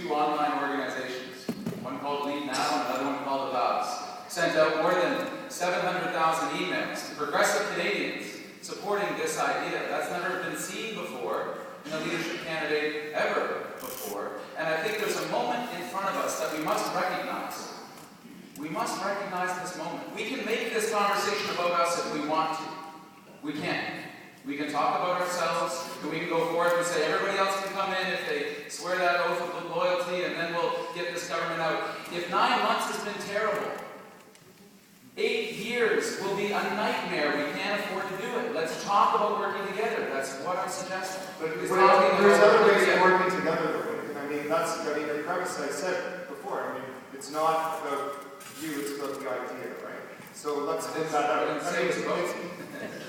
two online organizations, one called Lead Now and another one called Avowed, sent out more than 700,000 emails to progressive Canadians supporting this idea. That's never been seen before in a leadership candidate ever before. And I think there's a moment in front of us that we must recognize. We must recognize this moment. We can make this conversation about us if we want to. We can. We can talk about ourselves, and we can go forth and say everybody else can come in if they swear that oath of loyalty, and then we'll get this government out. If 9 months has been terrible, 8 years will be a nightmare. We can't afford to do it. Let's talk about working together. That's what I'm suggesting. But there's other ways of working together, though. I mean, the premise I said before. I mean, it's not about you, it's about the idea, right? So let's put that out.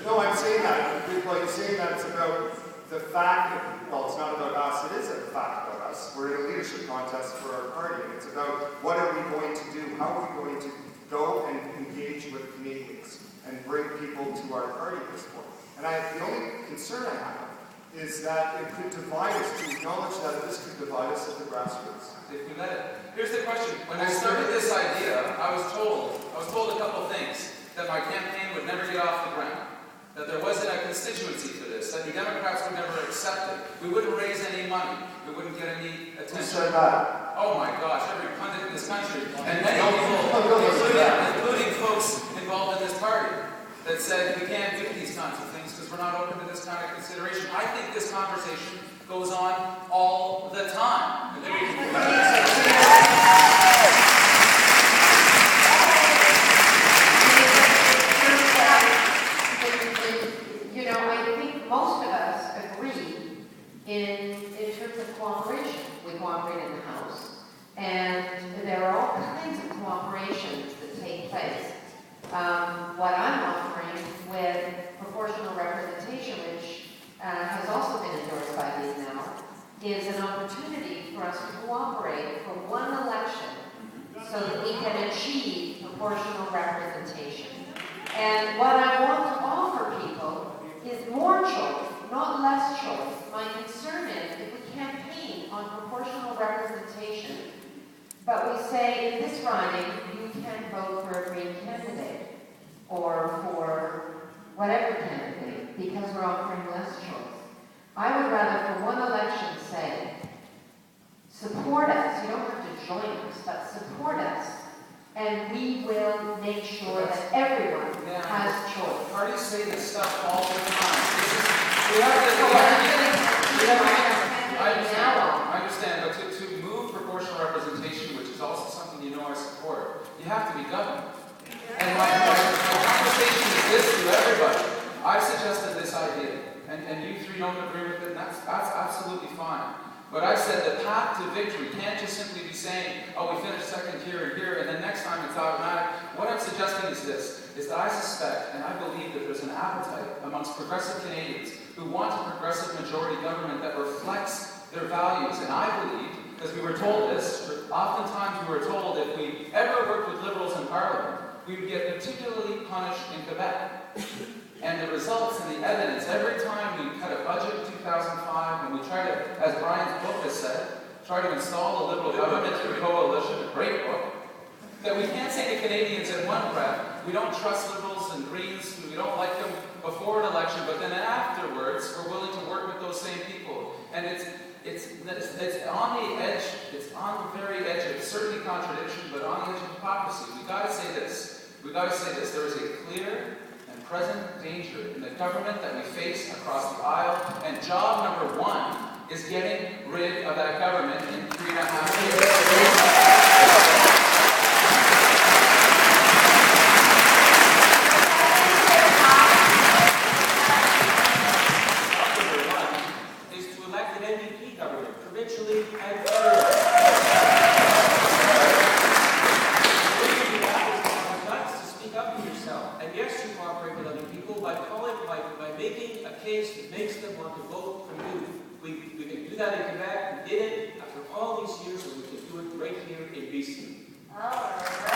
No, I'm saying that. Well, you're saying that it's about the fact that, well, it's not about us, it is a fact about us. We're in a leadership contest for our party. It's about what are we going to do? How are we going to go and engage with Canadians and bring people to our party at this point? And the only concern I have is that it could divide us, to acknowledge that this could divide us at the grassroots. If we let it. Here's the question. When I started this idea, I was told a couple things. That my campaign would never get off the ground. That there wasn't a constituency for this. That the Democrats would never accept it. We wouldn't raise any money. We wouldn't get any attention. Who said that? Oh my gosh, every pundit in this country. And many people, including folks involved in this party, that said we can't do these kinds of things because we're not open to this kind of consideration. I think this conversation goes on all the time. Most of us agree in terms of cooperation. We cooperate in the House. And there are all kinds of cooperations that take place. What I'm offering with proportional representation, which has also been endorsed by Lead Now, is an opportunity for us to cooperate for one election so that we can achieve proportional representation. And what I want to offer people is more choice, not less choice. My concern is if we campaign on proportional representation, but we say in this riding you can vote for a Green candidate or for whatever candidate because we're offering less choice. I would rather for one election say, support us, you don't have to join us, but support us, and we will make sure that everyone has choice. Parties say this stuff all the time. I understand, but to move proportional representation, which is also something you know I support, you have to be governed. And my conversation is this to everybody. I've suggested this idea, and you three don't agree with it, and that's absolutely fine. But I said the path to victory can't just simply be saying, oh, we finished second here and here, and then next time it's automatic. What I'm suggesting is this, is that I suspect, and I believe that there's an appetite amongst progressive Canadians who want a progressive majority government that reflects their values. And I believe, because we were told this, oftentimes we were told if we ever worked with Liberals in Parliament, we would get particularly punished in Quebec. And the results and the evidence, every time we cut a budget in 2005, when we try to, as Brian's book has said, try to install a Liberal government through coalition, a great book, that we can't say to Canadians in one breath, we don't trust Liberals and Greens, we don't like them before an election, but then afterwards, we're willing to work with those same people. And it's on the edge, it's on the very edge of certainly contradiction, but on the edge of hypocrisy. We've got to say this. There is a clear and present danger in the government that we face across the aisle, and job number one is getting rid of that government in 3.5 years. Provincially and federally. To speak up for yourself, and yes, to cooperate with other people by making a case that makes them want to vote for you. We can do that in Quebec. We did it after all these years, and we can do it right here in BC. All right.